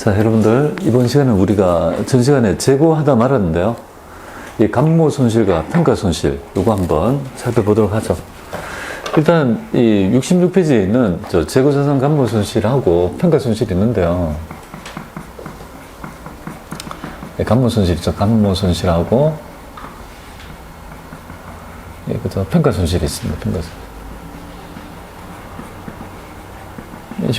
자, 여러분들, 이번 시간은 우리가 전 시간에 재고하다 말았는데요. 이 감모 손실과 평가 손실, 요거 한번 살펴보도록 하죠. 일단, 이 66페이지에 있는 재고자산 감모 손실하고 평가 손실이 있는데요. 감모 손실 있죠. 감모 손실하고, 그죠. 평가 손실이 있습니다. 평가 손실.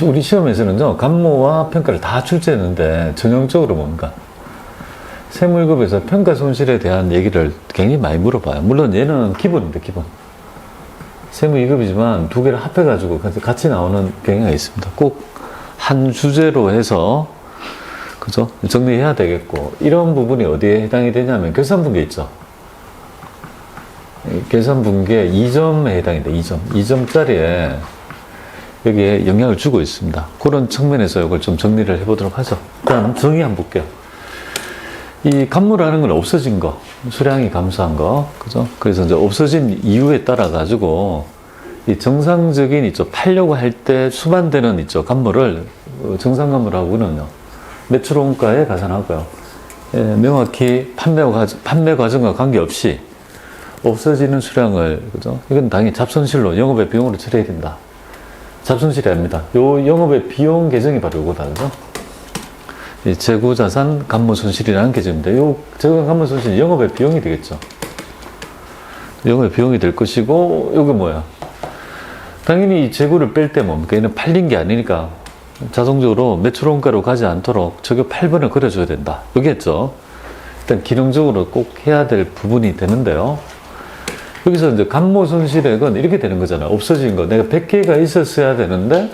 우리 시험에서는요, 감모와 평가를 다 출제했는데, 전형적으로 뭡니까? 세무일급에서 평가 손실에 대한 얘기를 굉장히 많이 물어봐요. 물론 얘는 기본입니다, 기본. 세무 2급이지만 두 개를 합해가지고 같이 나오는 경향이 있습니다. 꼭 한 주제로 해서, 그죠? 정리해야 되겠고, 이런 부분이 어디에 해당이 되냐면, 결산분계 있죠? 결산분계 2점에 해당이 돼, 2점. 2점짜리에 여기에 영향을 주고 있습니다. 그런 측면에서 이걸 좀 정리를 해보도록 하죠. 일단 정의 한번 볼게요. 이 감모라는 건 없어진 거, 수량이 감소한 거, 그죠? 그래서 이제 없어진 이유에 따라 가지고 이 정상적인 있죠. 팔려고 할 때 수반되는 있죠. 감모를 정상 감모라고는요. 매출 원가에 가산하고요. 명확히 판매 과정과 관계없이 없어지는 수량을, 그죠? 이건 당연히 잡손실로 영업의 비용으로 처리해야 된다. 잡손실이 아닙니다. 요 영업의 비용 계정이 바로 요거다, 그죠? 이 재고자산 감모 손실이라는 계정인데, 요 재고자산 감모 손실이 영업의 비용이 되겠죠. 영업의 비용이 될 것이고, 요게 뭐야? 당연히 이 재고를 뺄 때 뭡니까? 얘는 팔린 게 아니니까 자동적으로 매출 원가로 가지 않도록 저게 8번을 그려줘야 된다. 여기겠죠? 일단 기능적으로 꼭 해야 될 부분이 되는데요. 여기서 이제 감모 손실액은 이렇게 되는 거잖아요. 없어진 거. 내가 100개가 있었어야 되는데,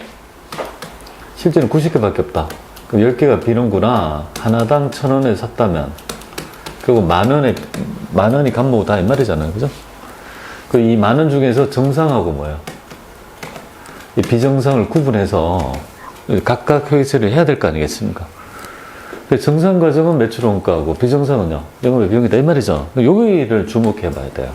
실제는 90개밖에 없다. 그럼 10개가 비는구나. 하나당 1,000원에 샀다면. 그리고 만 원이 감모다. 이 말이잖아요. 그죠? 그 이 만 원 중에서 정상하고 뭐예요? 이 비정상을 구분해서 각각 회계처리를 해야 될 거 아니겠습니까? 정상 과정은 매출 원가고, 비정상은요? 영업의 비용이다. 이 말이죠. 여기를 주목해 봐야 돼요.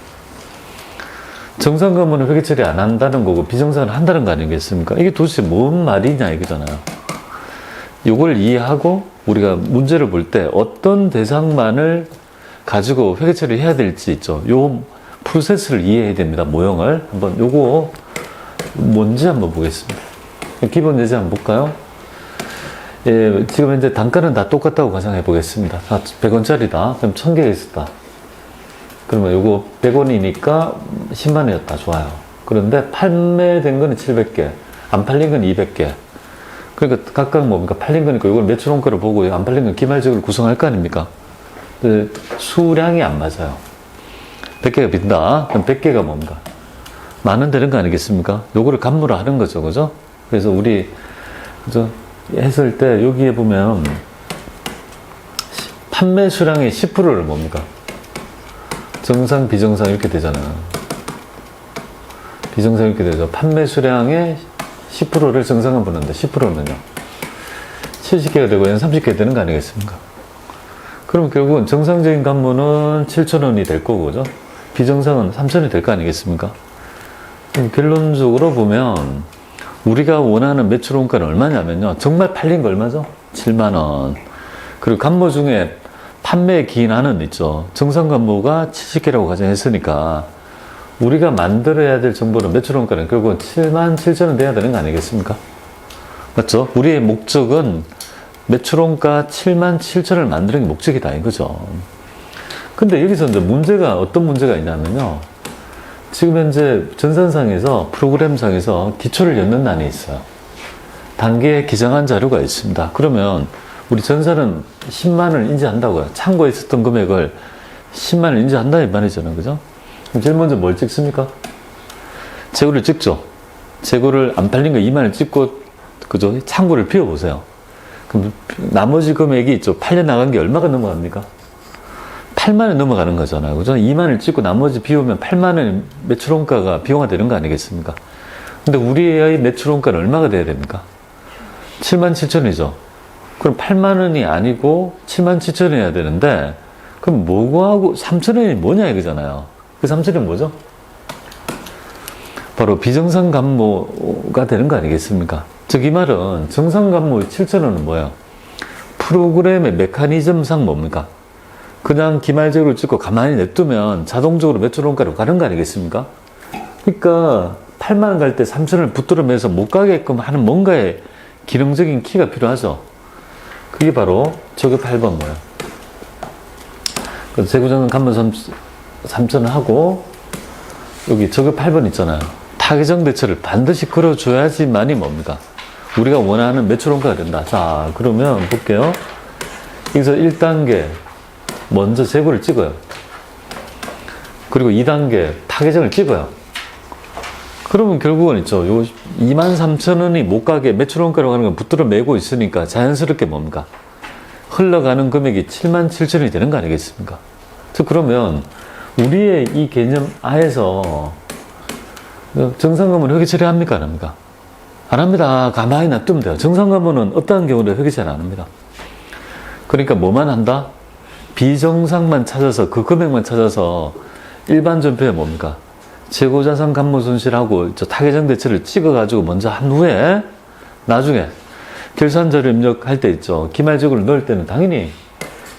정상 감모는 회계 처리 안 한다는 거고 비정상은 한다는 거 아니겠습니까? 이게 도대체 뭔 말이냐 이거잖아요. 이걸 이해하고 우리가 문제를 볼 때 어떤 대상만을 가지고 회계 처리를 해야 될지 있죠. 요 프로세스를 이해해야 됩니다. 모형을 한번 요거 뭔지 한번 보겠습니다. 기본 예제 한번 볼까요? 예, 지금 현재 단가는 다 똑같다고 가정해 보겠습니다. 100원짜리다. 그럼 1000개가 있었다. 그러면 요거 100원이니까 10만 원이었다. 좋아요. 그런데 판매된 거는 700개, 안 팔린 건 200개. 그러니까 각각 뭡니까? 팔린 거니까 이걸 매출 원가를 보고 안 팔린 건 기말적으로 구성할 거 아닙니까? 수량이 안 맞아요. 100개가 빈다. 그럼 100개가 뭡니까? 만 원 되는 거 아니겠습니까? 요거를 감모로 하는 거죠. 그죠? 그래서 우리, 그죠? 했을 때 여기에 보면 판매 수량의 10%를 뭡니까? 정상, 비정상 이렇게 되잖아요. 비정상 이렇게 되죠. 판매 수량의 10%를 정상을 보는데 10%는요. 70개가 되고 연 30개 되는 거 아니겠습니까? 그럼 결국은 정상적인 감모는 7,000원이 될 거고, 그죠? 비정상은 3,000원이 될 거 아니겠습니까? 결론적으로 보면 우리가 원하는 매출 원가는 얼마냐면요. 정말 팔린 거 얼마죠? 7만 원. 그리고 감모 중에 판매 기인하는 있죠. 정상 감모가 70개라고 가정했으니까 우리가 만들어야 될 정보는 매출 원가는 결국은 77,000원 돼야 되는 거 아니겠습니까? 맞죠? 우리의 목적은 매출 원가 77,000원을 만드는 게 목적이다 이거죠. 근데 여기서 이제 문제가 어떤 문제가 있냐면요. 지금 현재 전산상에서 프로그램상에서 기초를 엿는 난이 있어요. 단계에 기장한 자료가 있습니다. 그러면 우리 전사는 10만 원을 인지한다고요. 창고에 있었던 금액을 10만 원을 인지한다 이 말이잖아요. 그죠? 그럼 제일 먼저 뭘 찍습니까? 재고를 찍죠. 재고를 안 팔린 거 2만 원을 찍고, 그죠? 창고를 비워보세요. 그럼 나머지 금액이 있죠. 팔려나간 게 얼마가 넘어갑니까? 8만 원 넘어가는 거잖아요. 그죠? 2만 원을 찍고 나머지 비우면 8만 원 매출 원가가 비용화 되는 거 아니겠습니까? 근데 우리의 매출 원가는 얼마가 돼야 됩니까? 77,000원이죠. 그럼 8만 원이 아니고 77,000원이어야 되는데, 그럼 뭐하고 3,000원이 뭐냐 이거잖아요. 그 3,000원이 뭐죠? 바로 비정상 감모가 되는 거 아니겠습니까? 즉 이 말은 정상 감모 7,000원은 뭐예요? 프로그램의 메커니즘상 뭡니까? 그냥 기말재고를 찍고 가만히 냅두면 자동적으로 매출 원가로 가는 거 아니겠습니까? 그러니까 8만 원 갈 때 3천원을 붙들어매서 못 가게끔 하는 뭔가의 기능적인 키가 필요하죠. 그게 바로 저게 8번 뭐예요? 재고정산 감면 3천원 하고 여기 저게 8번 있잖아요. 타개정 대처를 반드시 걸어줘야지만이 뭡니까? 우리가 원하는 매출 원가가 된다. 자, 그러면 볼게요. 여기서 1단계 먼저 재고를 찍어요. 그리고 2단계 타개정을 찍어요. 그러면 결국은 있죠. 요 23,000원이 못 가게 매출 원가로 가는 건 붙들어 매고 있으니까 자연스럽게 뭡니까? 흘러가는 금액이 77,000원이 되는 거 아니겠습니까? 즉 그러면 우리의 이 개념 하에서 정상가문 회계 처리합니까? 안 합니까? 안 합니다. 가만히 놔두면 돼요. 정상가문은 어떠한 경우도 회계 처리 안 합니다. 그러니까 뭐만 한다? 비정상만 찾아서 그 금액만 찾아서 일반 전표에 뭡니까? 재고자산 감모 손실하고 타개정 대처를 찍어가지고 먼저 한 후에 나중에 결산자료 입력할 때 있죠. 기말재고를 넣을 때는 당연히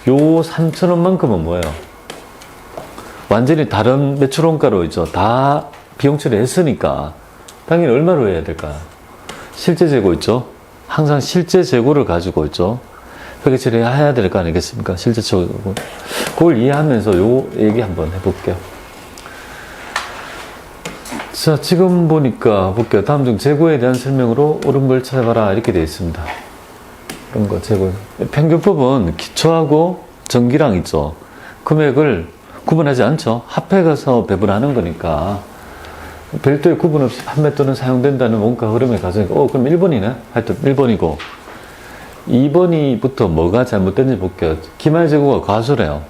요 3,000원만큼은 뭐예요? 완전히 다른 매출 원가로 있죠. 다 비용 처리했으니까 당연히 얼마로 해야 될까요? 실제 재고 있죠. 항상 실제 재고를 가지고 있죠. 회계 처리해야 될 거 아니겠습니까? 실제 재고. 그걸 이해하면서 요 얘기 한번 해볼게요. 자, 지금 보니까 볼게요. 다음 중 재고에 대한 설명으로 옳은 걸 찾아봐라 이렇게 되어 있습니다. 이런 거 재고. 평균법은 기초하고 전기랑 있죠. 금액을 구분하지 않죠. 합해가서 배분하는 거니까 별도의 구분 없이 판매 또는 사용된다는 원가 흐름의 가정이고 그럼 1번이네? 하여튼 1번이고 2번이부터 뭐가 잘못된지 볼게요. 기말재고가 과소래요.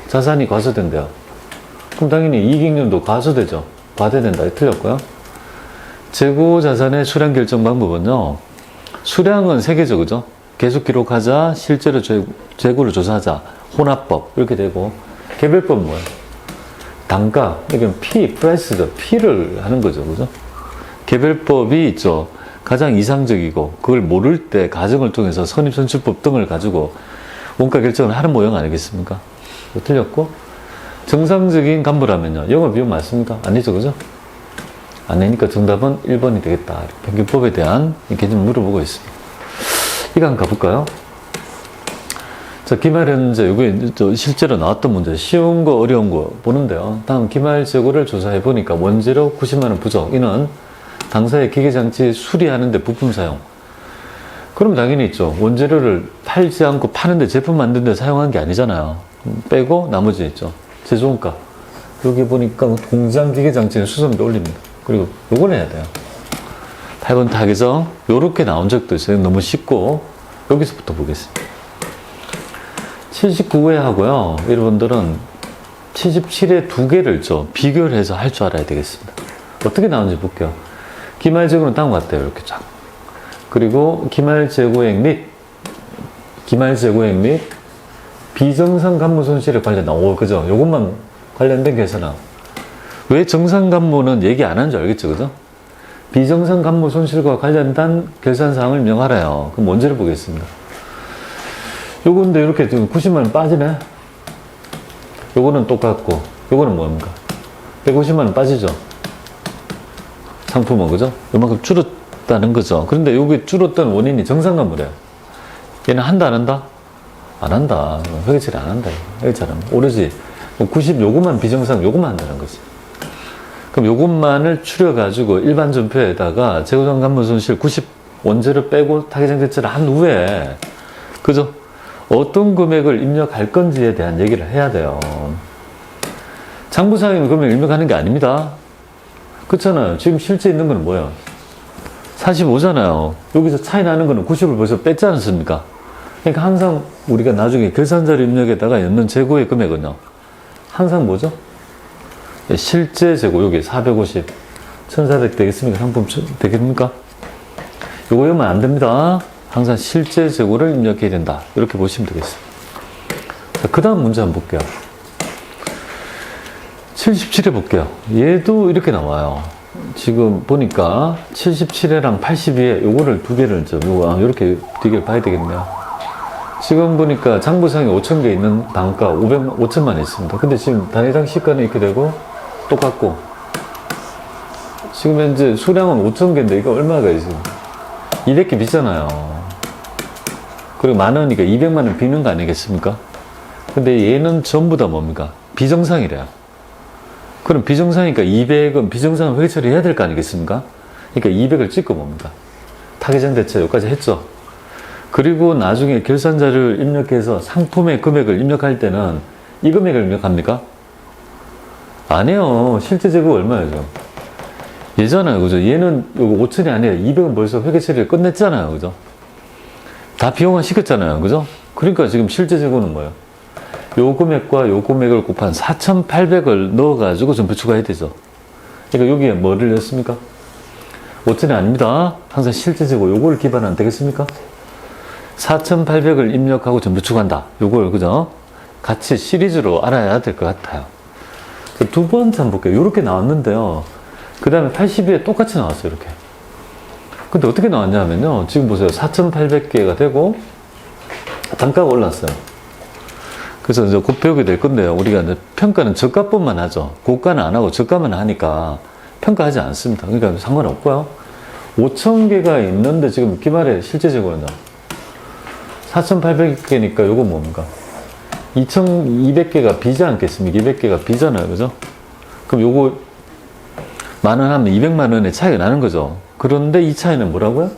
자산이 과소된대요. 그럼 당연히 이익잉여도 과소되죠. 과대된다. 틀렸고요. 재고 자산의 수량 결정 방법은요. 수량은 세 개죠. 그죠? 계속 기록하자, 실제로 재고를 조사하자, 혼합법 이렇게 되고 개별법은 뭐예요? 단가, 이건 프라이스죠. P를 하는 거죠. 그죠? 개별법이 있죠. 가장 이상적이고 그걸 모를 때 가정을 통해서 선입선출법 등을 가지고 원가 결정을 하는 모양 아니겠습니까? 틀렸고 정상적인 간부라면요. 영업비용 맞습니까? 아니죠. 그죠? 아니니까 정답은 1번이 되겠다. 평균법에 대한 개념 물어보고 있습니다. 이거 한번 가볼까요? 자, 기말현재, 이게 실제로 나왔던 문제, 쉬운 거, 어려운 거 보는데요. 다음 기말 재고를 조사해 보니까 원재료 90만원 부족. 이는 당사의 기계장치 수리하는데 부품 사용. 그럼 당연히 있죠. 원재료를 팔지 않고 파는데 제품 만드는데 사용한 게 아니잖아요. 빼고 나머지 있죠. 제조원가. 여기 보니까 공장 기계장치는 수선비 올립니다. 그리고 요건 해야 돼요. 8번 타개정. 요렇게 나온 적도 있어요. 너무 쉽고 여기서부터 보겠습니다. 79회 하고요. 여러분들은 77회 두 개를 비교를 해서 할 줄 알아야 되겠습니다. 어떻게 나오는지 볼게요. 기말재고는 다음과 같아요. 이렇게 쫙. 그리고 기말재고액 및 비정상 감모 손실에 관련된, 그죠? 요것만 관련된 계산은. 왜 정상 감모는 얘기 안 한 줄 알겠죠? 그죠? 비정상 감모 손실과 관련된 결산사항을 명하래요. 그럼 원제를 보겠습니다. 요건데 이렇게 지금 90만원 빠지네? 요거는 똑같고, 요거는 뭡니까? 150만원 빠지죠? 상품은, 그죠? 요만큼 줄었다는 거죠. 그런데 여기 줄었던 원인이 정상 감모래요. 얘는 한다, 안 한다? 안 한다. 회계처리 안 한다. 회계처리는 오로지 90 요것만 비정상 요것만 한다는 거지. 그럼 요것만을 추려가지고 일반 전표에다가 재고정 감모 손실 90 원재료 빼고 타개정 대처를 한 후에 그죠? 어떤 금액을 입력할 건지에 대한 얘기를 해야 돼요. 장부상의 금액을 입력하는 게 아닙니다. 그렇잖아요. 지금 실제 있는 거는 뭐예요? 45잖아요. 여기서 차이 나는 거는 90을 벌써 뺐지 않습니까? 그러니까 항상 우리가 나중에 결산자료 입력에다가 넣는 재고의 금액은요. 항상 뭐죠? 실제 재고, 여기 450, 1400 되겠습니까? 상품 되겠습니까? 요거 하면 안 됩니다. 항상 실제 재고를 입력해야 된다. 이렇게 보시면 되겠습니다. 자, 그 다음 문제 한번 볼게요. 77회 볼게요. 얘도 이렇게 나와요. 지금 보니까 77회랑 82회 요거를 두 개를 이렇게 두 개를 봐야 되겠네요. 지금 보니까 장부상에 5,000개 있는 단가 5천만 있습니다. 근데 지금 단위당 시가는 이렇게 되고 똑같고 지금 현재 수량은 5,000개인데 이거 얼마가 있어요? 200개 비싸잖아요. 그리고 만 원이니까 200만 원 비는 거 아니겠습니까? 근데 얘는 전부 다 뭡니까? 비정상이래요. 그럼 비정상이니까 200은 비정상을 회계 처리해야 될 거 아니겠습니까? 그러니까 200을 찍고 뭡니까? 타개전 대체 여기까지 했죠. 그리고 나중에 결산자료를 입력해서 상품의 금액을 입력할 때는 이 금액을 입력합니까? 아니요. 실제 재고가 얼마예요? 얘잖아요. 그죠? 얘는 요거 5천이 아니라 200은 벌써 회계 처리를 끝냈잖아요. 그죠? 다 비용화 시켰잖아요. 그죠? 그러니까 지금 실제 재고는 뭐예요? 요 금액과 요 금액을 곱한 4,800을 넣어가지고 전부 추가해야 되죠. 그러니까 여기에 뭐를 넣습니까? 5천이 아닙니다. 항상 실제 재고 요걸 기반 안 되겠습니까? 4,800을 입력하고 전부 추가한다. 요걸, 그죠? 같이 시리즈로 알아야 될 것 같아요. 두 번째 한번 볼게요. 요렇게 나왔는데요. 그 다음에 82에 똑같이 나왔어요. 이렇게. 근데 어떻게 나왔냐면요. 지금 보세요. 4,800개가 되고 단가가 올랐어요. 그래서 이제 곧 배우게 될 건데요. 우리가 이제 평가는 저가뿐만 하죠. 고가는 안 하고 저가만 하니까 평가하지 않습니다. 그러니까 상관없고요. 5,000개가 있는데 지금 기말에 실제 재고는 4,800개니까 요거 뭡니까? 2,200개가 비지 않겠습니까? 200개가 비잖아요. 그죠? 그럼 요거 만원 하면 200만 원의 차이가 나는 거죠. 그런데 이 차이는 뭐라고요?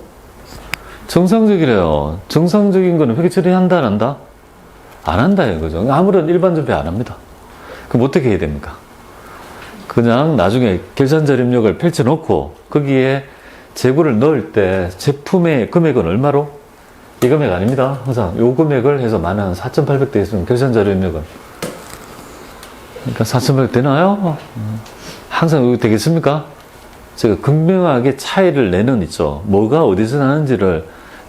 정상적이래요. 정상적인 거는 회계 처리한다, 안 한다? 안 한다, 이거죠. 아무런 일반 접배 안 합니다. 그럼 어떻게 해야 됩니까? 그냥 나중에 결산자료 입력을 펼쳐놓고 거기에 재고를 넣을 때 제품의 금액은 얼마로? 이 금액 아닙니다. 항상 요 금액을 해서 만원 4,800 돼 있으면 결산자료 입력은. 그러니까 4,800 되나요? 항상 이거 되겠습니까? 제가 극명하게 차이를 내는 있죠. 뭐가 어디서 나는지를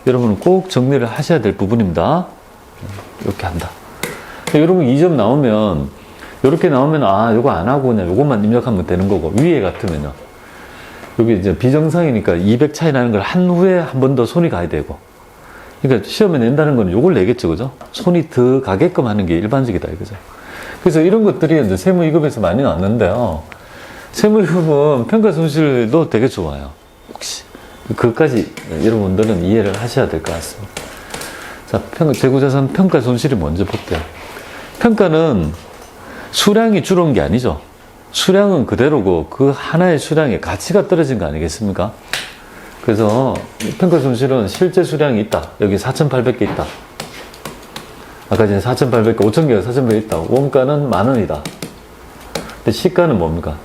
여러분은 꼭 정리를 하셔야 될 부분입니다. 이렇게 한다. 여러분 2점 나오면 이렇게 나오면 아 요거 안 하고 그냥 요것만 입력하면 되는 거고 위에 같으면요. 여기 이제 비정상이니까 200 차이 나는 걸 한 후에 한 번 더 손이 가야 되고. 그러니까 시험에 낸다는 건 요걸 내겠죠. 그죠? 손이 더 가게끔 하는 게 일반적이다. 이거죠. 그래서 이런 것들이 이제 세무 2급에서 많이 나왔는데요. 세무 2급은 평가 손실도 되게 좋아요. 혹시. 그것까지 여러분들은 이해를 하셔야 될 것 같습니다. 자, 재고자산 평가 손실이 먼저 볼게요. 평가는 수량이 줄어온 게 아니죠. 수량은 그대로고 그 하나의 수량의 가치가 떨어진 거 아니겠습니까? 그래서 평가 손실은 실제 수량이 있다. 여기 4,800개 있다. 아까 전에 4,800개, 5,000개가 4,800개 있다. 원가는 만원이다. 근데 시가는 뭡니까?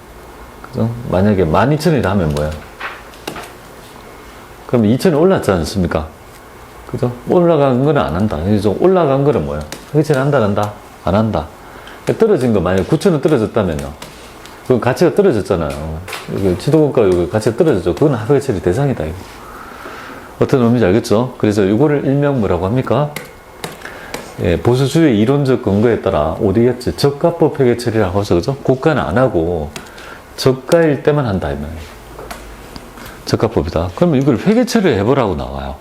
그죠? 만약에 12,000이라 하면 뭐야? 그럼 2,000이 올랐지 않습니까? 그죠? 올라간 거는 안 한다. 그래서 올라간 거는 뭐야? 회계처리 한다, 안 한다? 안 한다. 떨어진 거 만약에 9,000원 떨어졌다면요. 그 가치가 떨어졌잖아요. 지도원가 여기 가치가 떨어졌죠. 그건 회계처리 대상이다. 이거. 어떤 의미인지 알겠죠? 그래서 이거를 일명 뭐라고 합니까? 예, 보수주의 이론적 근거에 따라 어디겠지? 저가법 회계처리라고 해서 그죠? 고가는 안 하고 저가일 때만 한다. 이 말이에요. 저가법이다. 그러면 이걸 회계처리를 해보라고 나와요.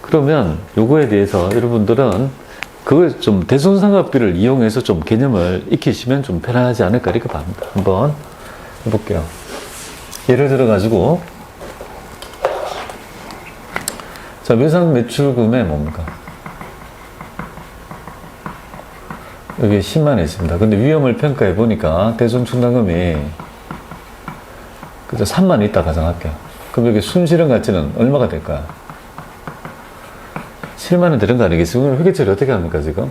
그러면 요거에 대해서 여러분들은 그걸 좀 대손상각비를 이용해서 좀 개념을 익히시면 좀 편하지 않을까 이렇게 봅니다. 한번 해볼게요. 예를 들어 가지고 자 외상 매출금에 뭡니까? 여기 10만 원 있습니다. 근데 위험을 평가해 보니까 대손충당금이 그죠 3만 원 있다 가정할게요. 그럼 여기 순실현 가치는 얼마가 될까요? 7만 원 되는 거 아니겠습니까? 회계처리 어떻게 합니까, 지금?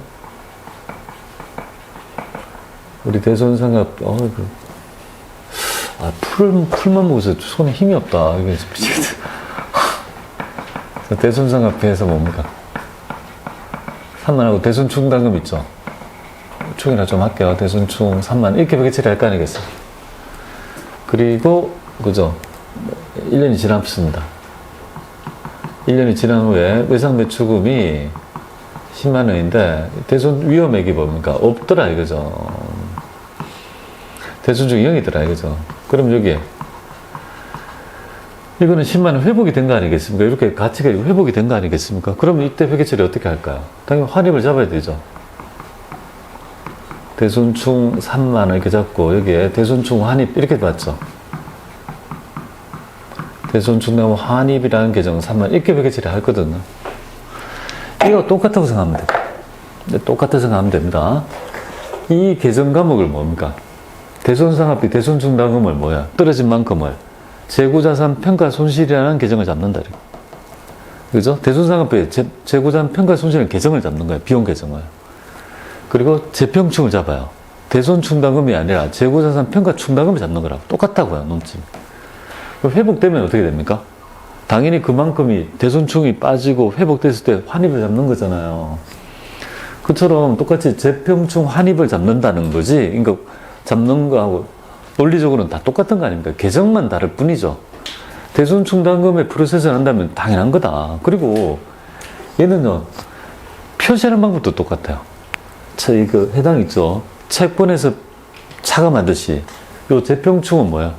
우리 대손상각, 풀만 보고서 손에 힘이 없다. 이거 미치겠다. 대손상각비에서 뭡니까? 3만하고 대손충당금 있죠? 충이나 좀 할게요. 대손충 3만. 이렇게 회계처리 할 거 아니겠어요? 그리고, 그죠? 1년이 지났습니다. 1년이 지난 후에 외상 매출금이 10만 원인데 대손 위험액이 뭡니까? 없더라 이거죠. 대손 중에 0이더라 이거죠. 그럼 여기에 이거는 10만 원 회복이 된 거 아니겠습니까? 이렇게 가치가 회복이 된 거 아니겠습니까? 그러면 이때 회계 처리 어떻게 할까요? 당연히 환입을 잡아야 되죠. 대손충 3만 원 이렇게 잡고 여기에 대손충 환입 이렇게 봤죠. 대손충 환입이라는 계정은 3만 원 이렇게 회계 처리 하거든요. 이거 똑같다고 생각하면 돼요. 똑같다고 생각하면 됩니다. 이 계정 과목을 뭡니까? 대손상합비, 대손충당금을 뭐야? 떨어진 만큼을 재고자산 평가 손실이라는 계정을 잡는다. 그죠? 대손상합비, 재고자산 평가 손실은 계정을 잡는 거예요. 비용 계정을. 그리고 재평충을 잡아요. 대손충당금이 아니라 재고자산 평가 충당금을 잡는 거라고. 똑같다고요, 논점. 회복되면 어떻게 됩니까? 당연히 그만큼이 대손충이 빠지고 회복됐을 때 환입을 잡는 거잖아요. 그처럼 똑같이 재평충 환입을 잡는다는 거지. 그러니까 잡는 거하고 논리적으로는 다 똑같은 거 아닙니까? 계정만 다를 뿐이죠. 대손충당금의 프로세스를 한다면 당연한 거다. 그리고 얘는요, 표시하는 방법도 똑같아요. 그 해당 있죠. 채권에서 차감하듯이 요 재평충은 뭐야?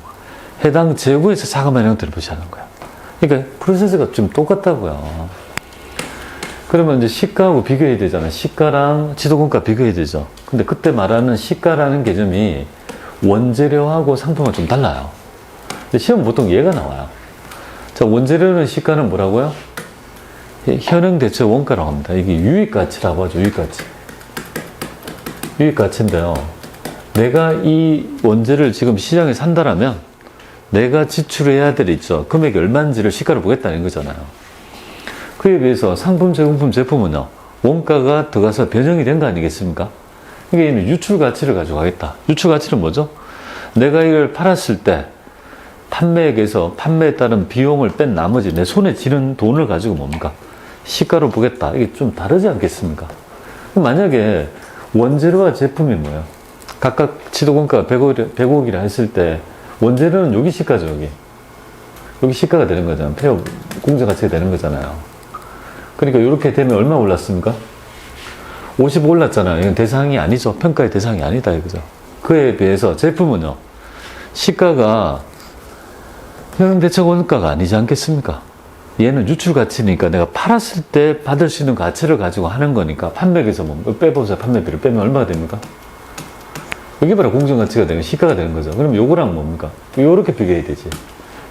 해당 재고에서 차감하는 형태를 표시하는 거야. 그러니까 프로세스가 좀 똑같다고요. 그러면 이제 시가하고 비교해야 되잖아요. 시가랑 지도공가 비교해야 되죠. 근데 그때 말하는 시가라는 개념이 원재료하고 상품은 좀 달라요. 근데 시험 보통 얘가 나와요. 자, 원재료는 시가는 뭐라고요? 현행 대체 원가라고 합니다. 이게 유익가치라고 하죠. 유익가치. 유익가치인데요. 내가 이 원재료를 지금 시장에 산다라면 내가 지출해야 될 있죠. 금액이 얼마인지를 시가로 보겠다는 거잖아요. 그에 비해서 상품, 제공품, 제품은요. 원가가 들어가서 변형이 된 거 아니겠습니까? 이게 유출 가치를 가져가겠다. 유출 가치는 뭐죠? 내가 이걸 팔았을 때 판매액에서 판매에 따른 비용을 뺀 나머지 내 손에 쥐는 돈을 가지고 뭡니까? 시가로 보겠다. 이게 좀 다르지 않겠습니까? 만약에 원재료와 제품이 뭐예요? 각각 지도공가가 100억이라 했을 때 원재료는 여기 시가죠. 여기 시가가 되는 거잖아요. 폐업 공정가치가 되는 거잖아요. 그러니까 이렇게 되면 얼마 올랐습니까? 50 올랐잖아요. 이건 대상이 아니죠. 평가의 대상이 아니다 이거죠. 그에 비해서 제품은요. 시가가 현행대책 원가가 아니지 않겠습니까? 얘는 유출 가치니까 내가 팔았을 때 받을 수 있는 가치를 가지고 하는 거니까 판매액에서 뭐 빼보세요. 판매비를 빼면 얼마가 됩니까? 이게 바로 공정가치가 되는 시가가 되는 거죠. 그럼 요거랑 뭡니까? 요렇게 비교해야 되지.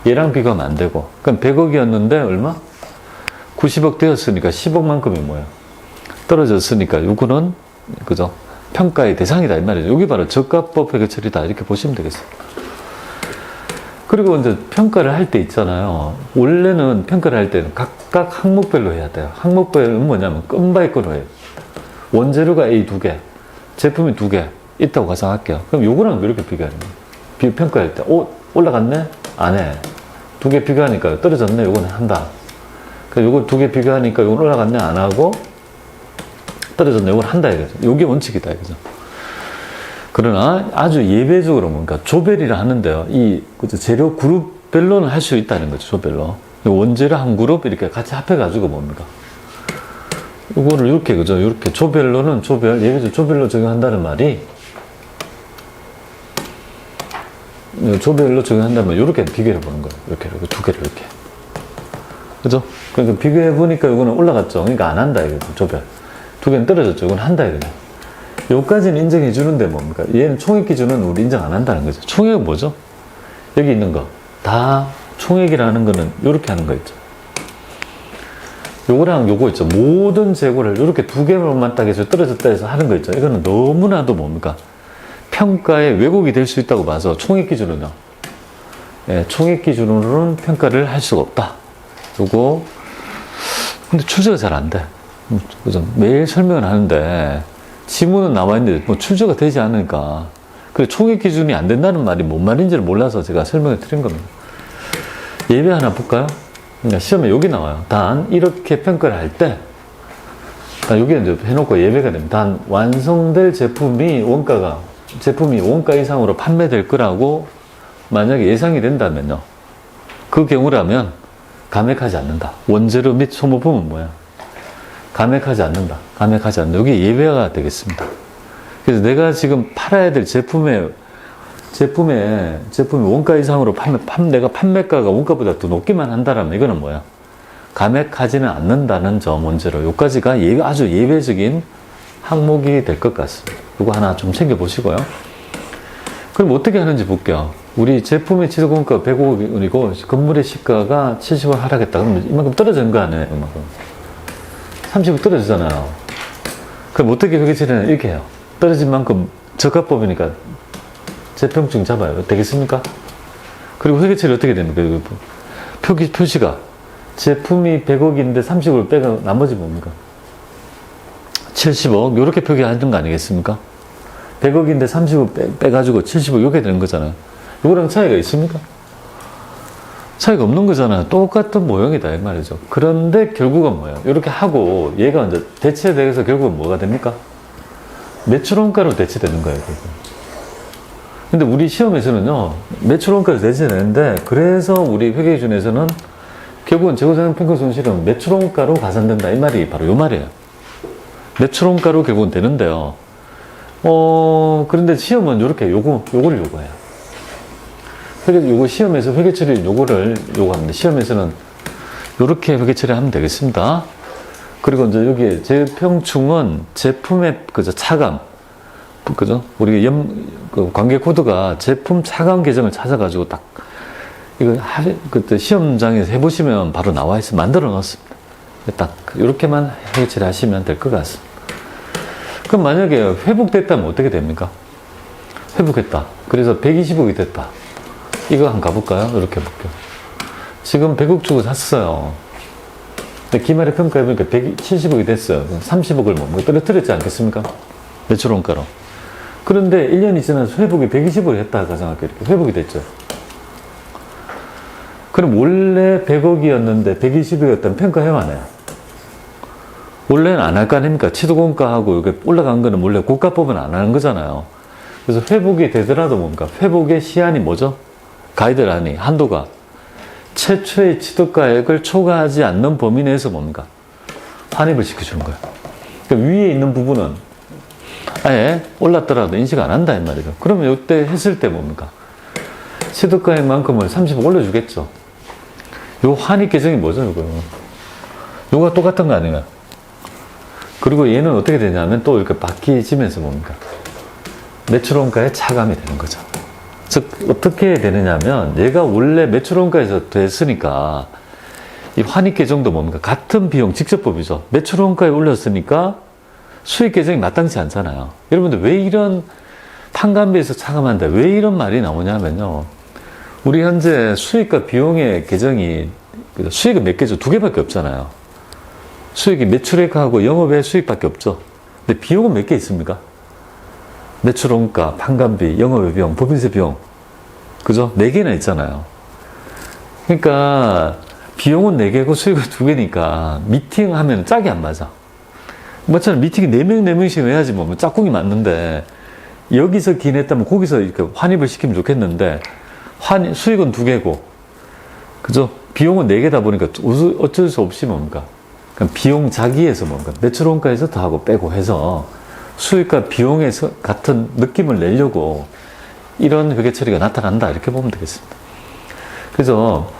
얘랑 비교하면 안 되고. 그럼 100억이었는데 얼마? 90억 되었으니까 10억만큼이 뭐야? 떨어졌으니까 요거는 그죠? 평가의 대상이다 이 말이죠. 여기 바로 저가법 회계 처리다 이렇게 보시면 되겠어요. 그리고 이제 평가를 할 때 있잖아요. 원래는 평가를 할 때는 각각 항목별로 해야 돼요. 항목별은 뭐냐면 끔바이꼴로 해요. 원재료가 A 2개, 제품이 2개 있다고 가정할게요. 그럼 요거랑 이렇게 비교하는 거예요. 평가할 때 올라갔네? 안 해. 2개 비교하니까 떨어졌네? 요거는 한다. 요거 2개 비교하니까 요건 올라갔네? 안 하고 떨어졌네? 요건 한다 이거죠. 요게 원칙이다 이거죠. 그러나 아주 예외적으로 뭔가 조별이라 하는데요. 그죠? 재료 그룹별로는 할 수 있다는 거죠. 조별로. 원재료 한 그룹 이렇게 같이 합해가지고 뭡니까? 이거를 이렇게, 그죠? 이렇게 조별로는 예외적으로 조별로 적용한다는 말이 조별로 적용한다면 이렇게 비교해 보는 거예요. 이렇게 2개를 이렇게. 그죠? 그러니까 비교해 보니까 이거는 올라갔죠. 그러니까 안 한다 이거죠. 조별. 2개는 떨어졌죠. 이건 한다 이거죠. 요까지는 인정해 주는데 뭡니까? 얘는 총액 기준은 우리 인정 안 한다는 거죠. 총액은 뭐죠? 여기 있는 거. 다 총액이라는 거는 요렇게 하는 거 있죠. 요거랑 요거 있죠. 모든 재고를 요렇게 2개만 딱 해서 떨어졌다 해서 하는 거 있죠. 이거는 너무나도 뭡니까? 평가의 왜곡이 될 수 있다고 봐서 총액 기준은요. 예, 총액 기준으로는 평가를 할 수가 없다. 요거. 근데 출제가 잘 안 돼. 그죠? 매일 설명을 하는데 지문은 나와 있는데 뭐 출제가 되지 않으니까. 그래, 총액 기준이 안 된다는 말이 뭔 말인지를 몰라서 제가 설명을 드린 겁니다. 예배 하나 볼까요? 그러니까 시험에 여기 나와요. 단, 이렇게 평가를 할 때, 여기 이제 해놓고 예배가 됩니다. 단, 완성될 제품이 원가 이상으로 판매될 거라고 만약에 예상이 된다면요. 그 경우라면 감액하지 않는다. 원재료 및 소모품은 뭐야? 감액하지 않는다. 감액하지 않는다. 여기 예외가 되겠습니다. 그래서 내가 지금 팔아야 될 제품의 제품이 원가 이상으로 내가 판매가가 원가보다 더 높기만 한다라면 이거는 뭐야? 감액하지는 않는다는 점 문제로 요까지가 아주 예외적인 항목이 될 것 같습니다. 이거 하나 좀 챙겨보시고요. 그럼 어떻게 하는지 볼게요. 우리 제품의 취득원가 105억이고 건물의 시가가 70억 하락했다. 그러면 이만큼 떨어지는 거 아니에요? 이만큼. 30억 떨어지잖아요. 그럼 어떻게 회계처리는 이렇게 해요. 떨어진 만큼 저가법이니까 재평증 잡아요. 되겠습니까? 그리고 회계처리 어떻게 됩니까? 표시가 제품이 100억인데 30억을 빼고 나머지 뭡니까? 70억 이렇게 표기하는 거 아니겠습니까? 100억인데 30억 빼가지고 70억 이렇게 되는 거잖아요. 이거랑 차이가 있습니까? 차이가 없는 거잖아요. 똑같은 모형이다 이 말이죠. 그런데 결국은 뭐예요? 이렇게 하고 얘가 이제 대체돼서 결국은 뭐가 됩니까? 매출원가로 대체되는 거예요. 결국은. 근데 우리 시험에서는요 매출원가로 대체되는데 그래서 우리 회계기준에서는 결국은 재고자산 평가 손실은 매출원가로 가산된다 이 말이 바로 이 말이에요. 매출원가로 결국은 되는데요. 그런데 시험은 이렇게 요거를 요구해요. 요거 시험에서 회계처리 요거를 요구합니다. 시험에서는 요렇게 회계처리 하면 되겠습니다. 그리고 이제 여기에 재평충은 제품의 차감, 그죠? 우리 관계 코드가 제품 차감 계정을 찾아가지고 딱 이거 그때 시험장에서 해보시면 바로 나와 있어 만들어 놨습니다. 딱 이렇게만 회계처리 하시면 될 것 같습니다. 그럼 만약에 회복됐다면 어떻게 됩니까? 회복했다. 그래서 120억이 됐다. 이거 한번 가볼까요? 이렇게 볼게요. 지금 100억 주고 샀어요. 근데 기말에 평가해보니까 170억이 됐어요. 30억을 뭐 떨어뜨렸지 않겠습니까? 매출원가로. 그런데 1년이 지나서 회복이 120억이 했다 가정할게요. 이렇게 회복이 됐죠. 그럼 원래 100억이었는데 120억이었다면 평가해요, 안 해요? 원래는 안 할 거 아닙니까? 취득원가하고 이게 올라간 거는 원래 국가법은 안 하는 거잖아요. 그래서 회복이 되더라도 뭡니까? 회복의 시한이 뭐죠? 가이드라인이, 한도가 최초의 취득가액을 초과하지 않는 범위 내에서 뭡니까? 환입을 시켜주는 거예요. 그러니까 위에 있는 부분은 아예 올랐더라도 인식 안 한다, 이 말이죠. 그러면 이때 했을 때 뭡니까? 취득가액만큼을 30억 올려주겠죠. 요 환입 계정이 뭐죠, 이거? 요가 똑같은 거 아니에요? 그리고 얘는 어떻게 되냐면 또 이렇게 바뀌지면서 뭡니까? 매출원가에 차감이 되는 거죠. 즉, 어떻게 되느냐면 얘가 원래 매출원가에서 됐으니까 이 환입계정도 뭡니까? 같은 비용, 직접법이죠. 매출원가에 올렸으니까 수익계정이 마땅치 않잖아요. 여러분들 왜 이런 판관비에서 차감한다? 왜 이런 말이 나오냐면요. 우리 현재 수익과 비용의 계정이 수익은 몇 개죠? 두 개밖에 없잖아요. 수익이 매출액하고 영업외 수익밖에 없죠. 근데 비용은 몇 개 있습니까? 매출원가, 판관비, 영업외 비용, 법인세 비용. 그죠? 4개나 있잖아요. 그러니까 비용은 4개고 수익은 2개니까 미팅하면 짝이 안 맞아. 뭐처럼 미팅이 4명씩 해야지 뭐 짝꿍이 맞는데 여기서 기냈다면 거기서 이렇게 환입을 시키면 좋겠는데 수익은 2개고 그죠? 비용은 4개다 보니까 어쩔 수 없이 뭡니까? 그러니까 비용 자기에서 뭡니까? 매출원가에서 더하고 빼고 해서 수익과 비용에서 같은 느낌을 내려고 이런 회계 처리가 나타난다 이렇게 보면 되겠습니다. 그래서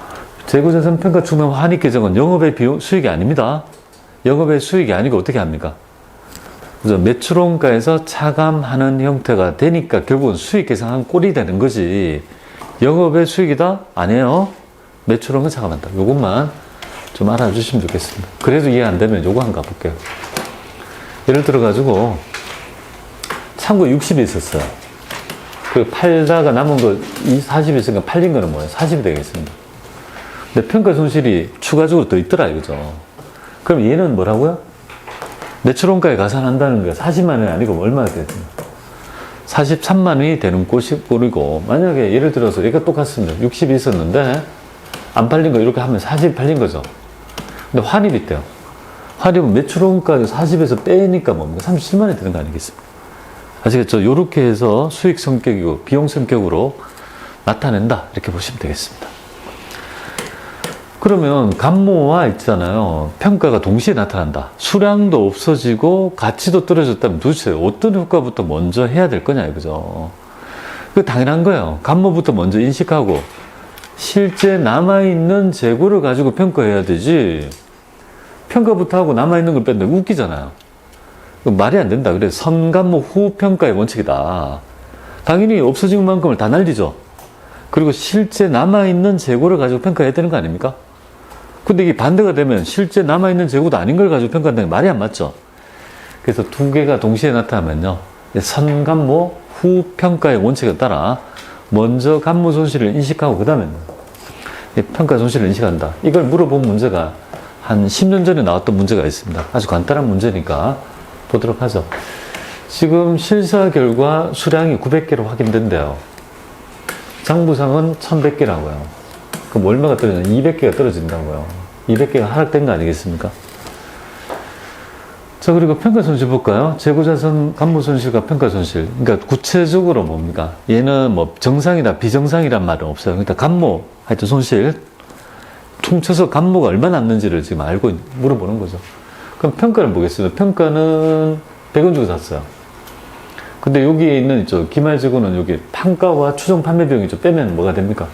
재고자산 평가 충당 환입 계정은 영업의 비용 수익이 아닙니다. 영업의 수익이 아니고 어떻게 합니까? 그래서 매출원가에서 차감하는 형태가 되니까 결국은 수익 계산한 꼴이 되는 거지. 영업의 수익이다? 아니에요. 매출원가 차감한다. 요것만 좀 알아주시면 좋겠습니다. 그래도 이해 안 되면 요거 한번 가볼게요. 예를 들어가지고 창고에 60이 있었어요. 그 팔다가 남은 거 40이 있으니까 팔린 거는 뭐예요? 40이 되겠습니다. 근데 평가 손실이 추가적으로 더 있더라 이거죠. 그럼 얘는 뭐라고요? 매출원가에 가산한다는 게 40만 원이 아니고 얼마나 되겠습니까? 43만 원이 되는 꼴이고 만약에 예를 들어서 얘가 똑같습니다. 60이 있었는데 안 팔린 거 이렇게 하면 40이 팔린 거죠. 근데 환입이 있대요. 환입은 매출원가를 40에서 빼니까 뭡니까? 37만 원이 되는 거 아니겠습니까? 아시겠죠? 요렇게 해서 수익 성격이고 비용 성격으로 나타낸다. 이렇게 보시면 되겠습니다. 그러면 감모와 있잖아요. 평가가 동시에 나타난다. 수량도 없어지고 가치도 떨어졌다면 도대체 어떤 효과부터 먼저 해야 될 거냐 이거죠. 그 당연한 거예요. 간모부터 먼저 인식하고 실제 남아있는 재고를 가지고 평가해야 되지, 평가부터 하고 남아있는 걸 뺀다. 웃기잖아요. 말이 안 된다. 그래, 선간모 후 평가의 원칙이다. 당연히 없어진 만큼을 다 날리죠. 그리고 실제 남아있는 재고를 가지고 평가해야 되는 거 아닙니까? 근데 이게 반대가 되면 실제 남아있는 재고도 아닌 걸 가지고 평가한다는 게 말이 안 맞죠. 그래서 두 개가 동시에 나타나면요, 선간모 후 평가의 원칙에 따라 먼저 간모 손실을 인식하고 그 다음에 평가 손실을 인식한다. 이걸 물어본 문제가 한 10년 전에 나왔던 문제가 있습니다. 아주 간단한 문제니까 보도록 하죠. 지금 실사 결과 수량이 900개로 확인된대요. 장부상은 1100개라고요. 그럼 얼마가 떨어지나? 200개가 떨어진다고요. 200개가 하락된 거 아니겠습니까? 자, 그리고 평가 손실 볼까요? 재고자산 간모 손실과 평가 손실. 그러니까 구체적으로 뭡니까? 얘는 뭐 정상이다, 비정상이란 말은 없어요. 그러니까 간모, 하여튼 손실. 퉁쳐서 간모가 얼마 났는지를 지금 알고 물어보는 거죠. 그럼 평가를 보겠습니다. 평가는 100원 주고 샀어요. 근데 여기에 있는 기말 재고는 여기 판가와 추정 판매 비용이 빼면 뭐가 됩니까?